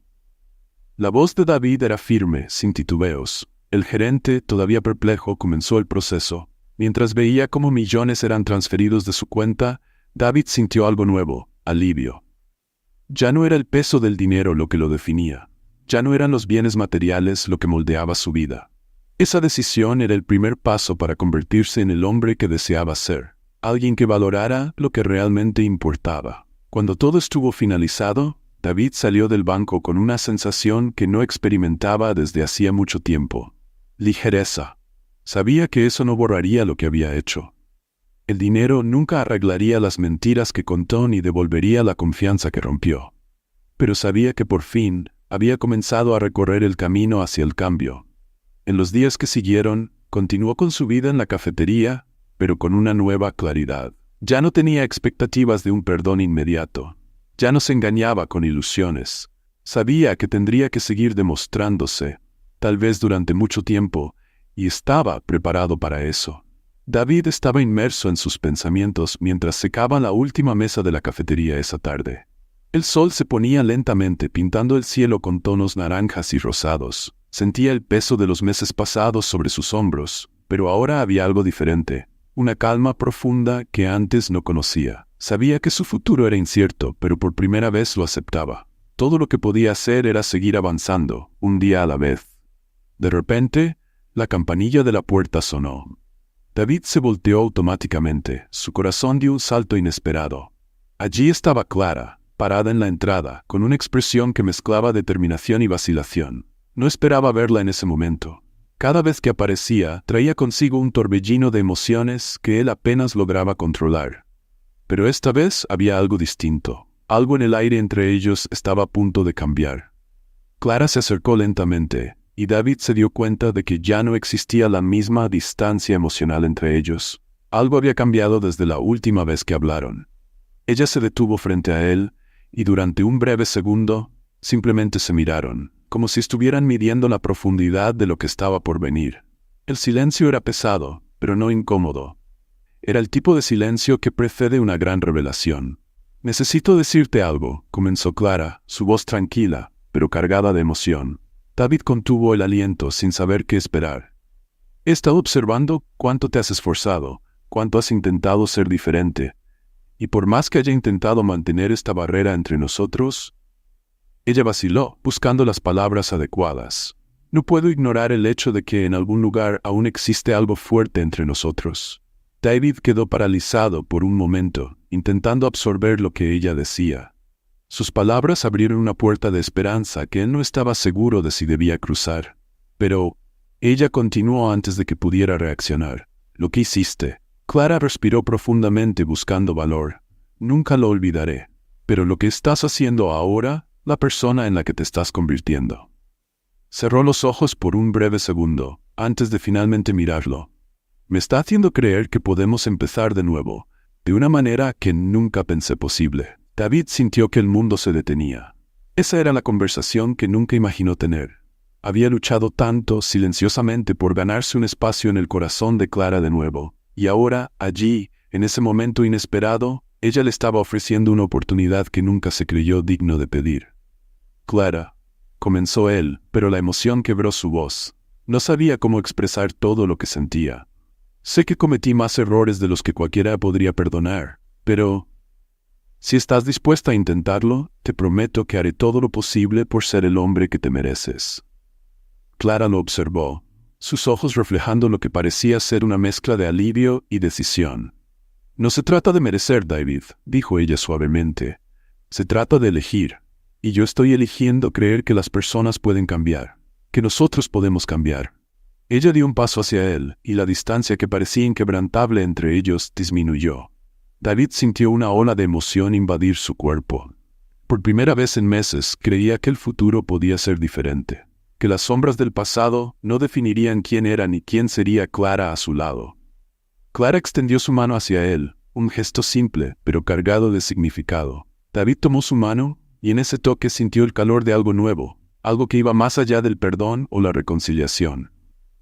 La voz de David era firme, sin titubeos. El gerente, todavía perplejo, comenzó el proceso. Mientras veía cómo millones eran transferidos de su cuenta, David sintió algo nuevo, alivio. Ya no era el peso del dinero lo que lo definía. Ya no eran los bienes materiales lo que moldeaba su vida. Esa decisión era el primer paso para convertirse en el hombre que deseaba ser, alguien que valorara lo que realmente importaba. Cuando todo estuvo finalizado, David salió del banco con una sensación que no experimentaba desde hacía mucho tiempo. Ligereza. Sabía que eso no borraría lo que había hecho. El dinero nunca arreglaría las mentiras que contó ni devolvería la confianza que rompió. pero sabía que por fin había comenzado a recorrer el camino hacia el cambio. En los días que siguieron, continuó con su vida en la cafetería, pero con una nueva claridad. Ya no tenía expectativas de un perdón inmediato. Ya no se engañaba con ilusiones. Sabía que tendría que seguir demostrándose, tal vez durante mucho tiempo, y estaba preparado para eso. David estaba inmerso en sus pensamientos mientras secaba la última mesa de la cafetería esa tarde. El sol se ponía lentamente pintando el cielo con tonos naranjas y rosados. Sentía el peso de los meses pasados sobre sus hombros, pero ahora había algo diferente, una calma profunda que antes no conocía. Sabía que su futuro era incierto, pero por primera vez lo aceptaba. Todo lo que podía hacer era seguir avanzando, un día a la vez. De repente, la campanilla de la puerta sonó. David se volteó automáticamente, su corazón dio un salto inesperado. Allí estaba Clara, parada en la entrada, con una expresión que mezclaba determinación y vacilación. No esperaba verla en ese momento. Cada vez que aparecía, traía consigo un torbellino de emociones que él apenas lograba controlar. Pero esta vez había algo distinto. Algo en el aire entre ellos estaba a punto de cambiar. Clara se acercó lentamente, y David se dio cuenta de que ya no existía la misma distancia emocional entre ellos. Algo había cambiado desde la última vez que hablaron. Ella se detuvo frente a él, y durante un breve segundo, simplemente se miraron, como si estuvieran midiendo la profundidad de lo que estaba por venir. El silencio era pesado, pero no incómodo. Era el tipo de silencio que precede una gran revelación. «Necesito decirte algo», comenzó Clara, su voz tranquila, pero cargada de emoción. David contuvo el aliento sin saber qué esperar. «He estado observando cuánto te has esforzado, cuánto has intentado ser diferente. Y por más que haya intentado mantener esta barrera entre nosotros...» Ella vaciló, buscando las palabras adecuadas. «No puedo ignorar el hecho de que en algún lugar aún existe algo fuerte entre nosotros». David quedó paralizado por un momento, intentando absorber lo que ella decía. Sus palabras abrieron una puerta de esperanza que él no estaba seguro de si debía cruzar. Pero ella continuó antes de que pudiera reaccionar. «Lo que hiciste». Clara respiró profundamente buscando valor. «Nunca lo olvidaré. Pero lo que estás haciendo ahora, la persona en la que te estás convirtiendo». Cerró los ojos por un breve segundo, antes de finalmente mirarlo. «Me está haciendo creer que podemos empezar de nuevo, de una manera que nunca pensé posible». David sintió que el mundo se detenía. Esa era la conversación que nunca imaginó tener. Había luchado tanto silenciosamente por ganarse un espacio en el corazón de Clara de nuevo, y ahora, allí, en ese momento inesperado, ella le estaba ofreciendo una oportunidad que nunca se creyó digno de pedir. «Clara», comenzó él, pero la emoción quebró su voz. No sabía cómo expresar todo lo que sentía. «Sé que cometí más errores de los que cualquiera podría perdonar, pero... si estás dispuesta a intentarlo, te prometo que haré todo lo posible por ser el hombre que te mereces». Clara lo observó, sus ojos reflejando lo que parecía ser una mezcla de alivio y decisión. «No se trata de merecer, David», dijo ella suavemente. «Se trata de elegir, y yo estoy eligiendo creer que las personas pueden cambiar, que nosotros podemos cambiar». Ella dio un paso hacia él, y la distancia que parecía inquebrantable entre ellos disminuyó. David sintió una ola de emoción invadir su cuerpo. Por primera vez en meses creía que el futuro podía ser diferente, que las sombras del pasado no definirían quién era ni quién sería Clara a su lado. Clara extendió su mano hacia él, un gesto simple, pero cargado de significado. David tomó su mano, y en ese toque sintió el calor de algo nuevo, algo que iba más allá del perdón o la reconciliación.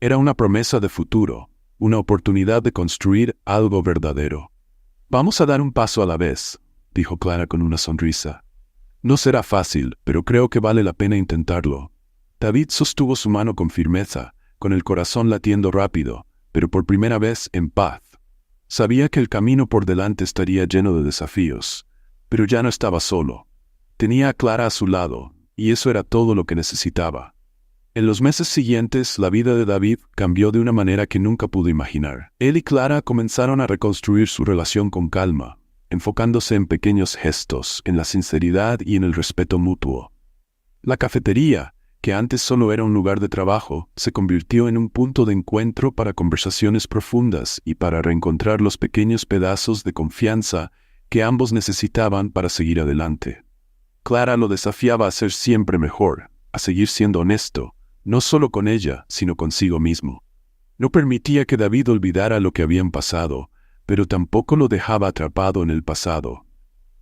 Era una promesa de futuro, una oportunidad de construir algo verdadero. «Vamos a dar un paso a la vez», dijo Clara con una sonrisa. «No será fácil, pero creo que vale la pena intentarlo». David sostuvo su mano con firmeza, con el corazón latiendo rápido, pero por primera vez en paz. Sabía que el camino por delante estaría lleno de desafíos, pero ya no estaba solo. Tenía a Clara a su lado, y eso era todo lo que necesitaba. En los meses siguientes, la vida de David cambió de una manera que nunca pudo imaginar. Él y Clara comenzaron a reconstruir su relación con calma, enfocándose en pequeños gestos, en la sinceridad y en el respeto mutuo. La cafetería, que antes solo era un lugar de trabajo, se convirtió en un punto de encuentro para conversaciones profundas y para reencontrar los pequeños pedazos de confianza que ambos necesitaban para seguir adelante. Clara lo desafiaba a ser siempre mejor, a seguir siendo honesto, no solo con ella, sino consigo mismo. No permitía que David olvidara lo que habían pasado, pero tampoco lo dejaba atrapado en el pasado.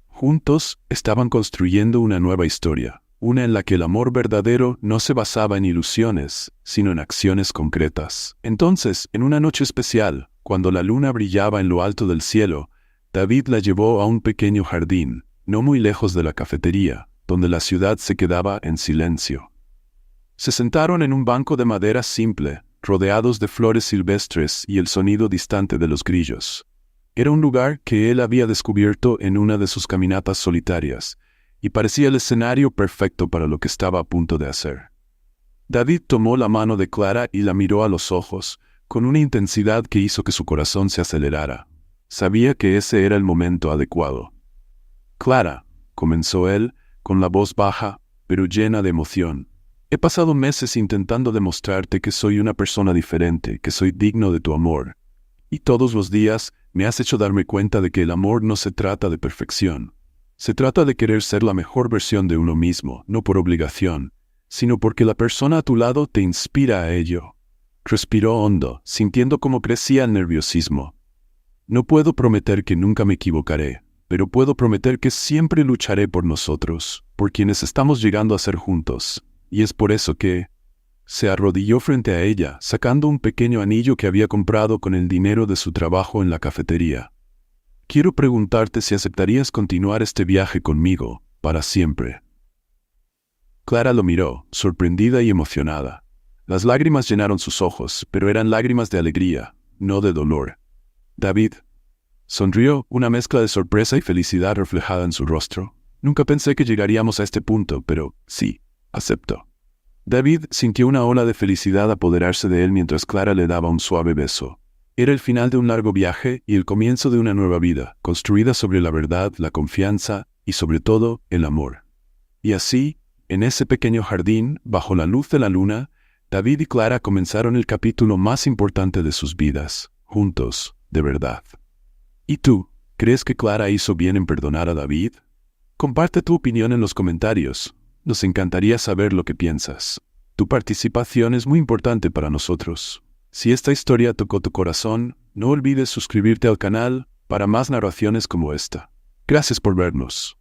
Juntos estaban construyendo una nueva historia, una en la que el amor verdadero no se basaba en ilusiones, sino en acciones concretas. Entonces, en una noche especial, cuando la luna brillaba en lo alto del cielo, David la llevó a un pequeño jardín, no muy lejos de la cafetería, donde la ciudad se quedaba en silencio. Se sentaron en un banco de madera simple, rodeados de flores silvestres y el sonido distante de los grillos. Era un lugar que él había descubierto en una de sus caminatas solitarias, y parecía el escenario perfecto para lo que estaba a punto de hacer. David tomó la mano de Clara y la miró a los ojos, con una intensidad que hizo que su corazón se acelerara. Sabía que ese era el momento adecuado. «Clara», comenzó él, con la voz baja, pero llena de emoción. «He pasado meses intentando demostrarte que soy una persona diferente, que soy digno de tu amor. Y todos los días me has hecho darme cuenta de que el amor no se trata de perfección. Se trata de querer ser la mejor versión de uno mismo, no por obligación, sino porque la persona a tu lado te inspira a ello». Respiró hondo, sintiendo cómo crecía el nerviosismo. «No puedo prometer que nunca me equivocaré, pero puedo prometer que siempre lucharé por nosotros, por quienes estamos llegando a ser juntos. Y es por eso que...» Se arrodilló frente a ella, sacando un pequeño anillo que había comprado con el dinero de su trabajo en la cafetería. «Quiero preguntarte si aceptarías continuar este viaje conmigo, para siempre». Clara lo miró, sorprendida y emocionada. Las lágrimas llenaron sus ojos, pero eran lágrimas de alegría, no de dolor. David sonrió, una mezcla de sorpresa y felicidad reflejada en su rostro. «Nunca pensé que llegaríamos a este punto, pero sí, acepto». David sintió una ola de felicidad apoderarse de él mientras Clara le daba un suave beso. Era el final de un largo viaje y el comienzo de una nueva vida, construida sobre la verdad, la confianza y, sobre todo, el amor. Y así, en ese pequeño jardín, bajo la luz de la luna, David y Clara comenzaron el capítulo más importante de sus vidas, juntos, de verdad. ¿Y tú, crees que Clara hizo bien en perdonar a David? Comparte tu opinión en los comentarios. Nos encantaría saber lo que piensas. Tu participación es muy importante para nosotros. Si esta historia tocó tu corazón, no olvides suscribirte al canal para más narraciones como esta. Gracias por vernos.